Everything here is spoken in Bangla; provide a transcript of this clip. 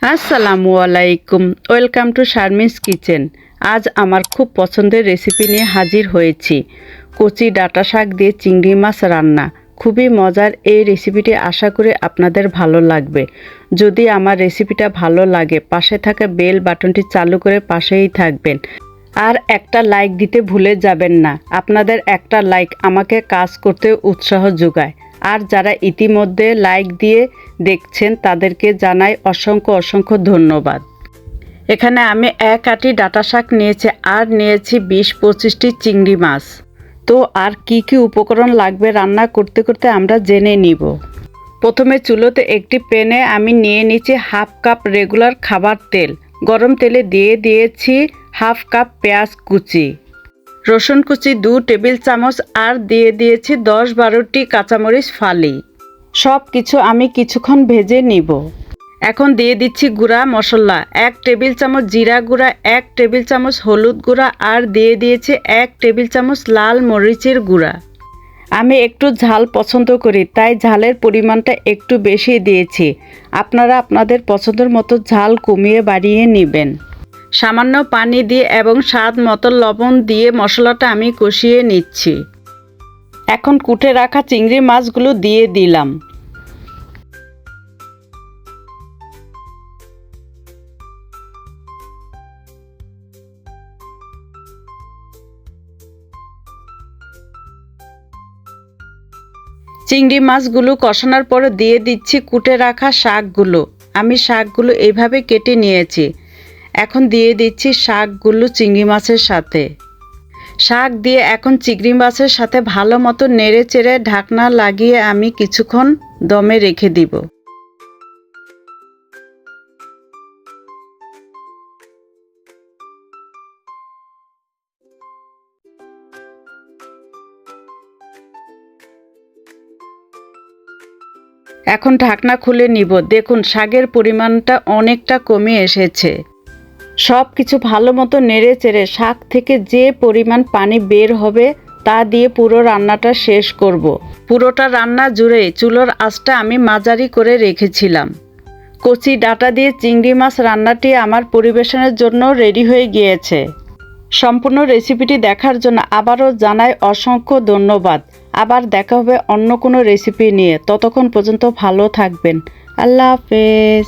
আসসালামু আলাইকুম, ওয়েলকাম টু শারমিনস কিচেন। আজ আমার খুব পছন্দের রেসিপি নিয়ে হাজির হয়েছি। কচি ডাঁটা শাক দিয়ে চিংড়ি মাছ রান্না। খুবই মজার এই রেসিপিটি, আশা করি আপনাদের ভালো লাগবে। যদি আমার রেসিপিটা ভালো লাগে, পাশে থাকা বেল বাটনটি চালু করে পাশেই থাকবেন। আর একটা লাইক দিতে ভুলে যাবেন না। আপনাদের একটা লাইক আমাকে কাজ করতে উৎসাহ যোগায়। আর যারা ইতিমধ্যে লাইক দিয়ে দেখছেন তাদেরকে জানাই অসংখ্য ধন্যবাদ। এখানে আমি এক আটি ডাঁটা শাক নিয়েছি আর নিয়েছি 20-25টি চিংড়ি মাছ। তো আর কি কি উপকরণ লাগবে রান্না করতে করতে আমরা জেনে নিব। প্রথমে চুলোতে একটি প্যানে আমি নিয়ে নিচ্ছি হাফ কাপ রেগুলার খাবার তেল। গরম তেলে দিয়ে দিয়েছি হাফ কাপ পেঁয়াজ কুচি, রসুন কুচি 2 টেবিল চামচ আর দিয়ে দিয়েছি 10-12টি কাঁচামরিচ ফালি। সব কিছু আমি কিছুক্ষণ ভেজে নিব। এখন দিয়ে দিচ্ছি গুঁড়া মশলা, 1 টেবিল চামচ জিরা গুঁড়া, 1 টেবিল চামচ হলুদ গুঁড়া আর দিয়ে দিয়েছি 1 টেবিল চামচ লাল মরিচের গুঁড়া। আমি একটু ঝাল পছন্দ করি, তাই ঝালের পরিমাণটা একটু বেশি দিয়েছি। আপনারা আপনাদের পছন্দের মতো ঝাল কমিয়ে বাড়িয়ে নেবেন। সামান্য পানি দিয়ে এবং স্বাদ মতো লবণ দিয়ে মশলাটা আমি কষিয়ে নিচ্ছি। এখন কুটে রাখা চিংড়ি মাছগুলো দিয়ে দিলাম। চিংড়ি মাছগুলো কষানোর পরে দিয়ে দিচ্ছি কুটে রাখা শাকগুলো। আমি শাকগুলো এইভাবে কেটে নিয়েছি। এখন দিয়ে দিচ্ছি শাকগুলো চিংড়ি মাছের সাথে। শাক দিয়ে এখন চিংড়ি মাছের সাথে ভালো মতো নেড়ে চেড়ে ঢাকনা লাগিয়ে আমি কিছুক্ষণ দমে রেখে দিব। এখন ঢাকনা খুলে নিব। দেখুন শাকের পরিমাণটা অনেকটা কমে এসেছে। সব কিছু ভালো মতো নেড়ে চেড়ে শাক থেকে যে পরিমাণ পানি বের হবে তা দিয়ে পুরো রান্নাটা শেষ করব। পুরোটা রান্না জুড়ে চুলোর আঁচটা আমি মাঝারি করে রেখেছিলাম। কচি ডাঁটা দিয়ে চিংড়ি মাছ রান্নাটি আমার পরিবেশনের জন্য রেডি হয়ে গিয়েছে। সম্পূর্ণ রেসিপিটি দেখার জন্য আবারও জানাই অসংখ্য ধন্যবাদ। আবার দেখা হবে অন্য কোনো রেসিপি নিয়ে। ততক্ষণ পর্যন্ত ভালো থাকবেন। আল্লাহ হাফেজ।